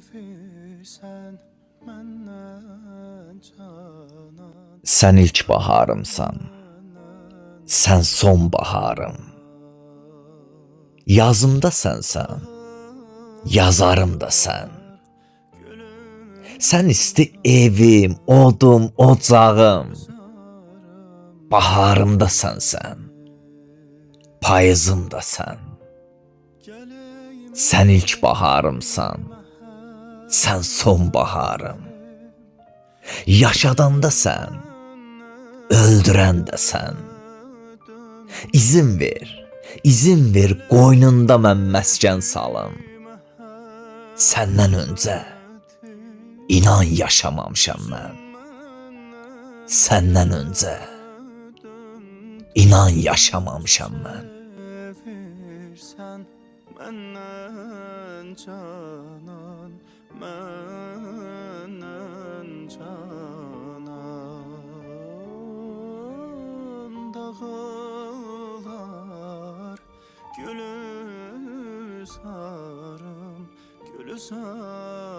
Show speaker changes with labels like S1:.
S1: sevirsen menden canan.
S2: Sen ilk baharımsan, sen son baharım. Yazımda sensen, yazarım da sen. Sen isti evim, odum, ocağım. Baharımda sensen, payızım da sen. Sen ilk baharımsan, sen son baharım. Yaşadanda sen, öldürən də sən. İzin ver qoynunda mən məskən salım. Səndən öncə inan yaşamamışam mən. Səndən öncə inan yaşamamışam mən.
S1: Sevirsen menden canan, menden canan. Dağlar gülü sarım, gülü sarım.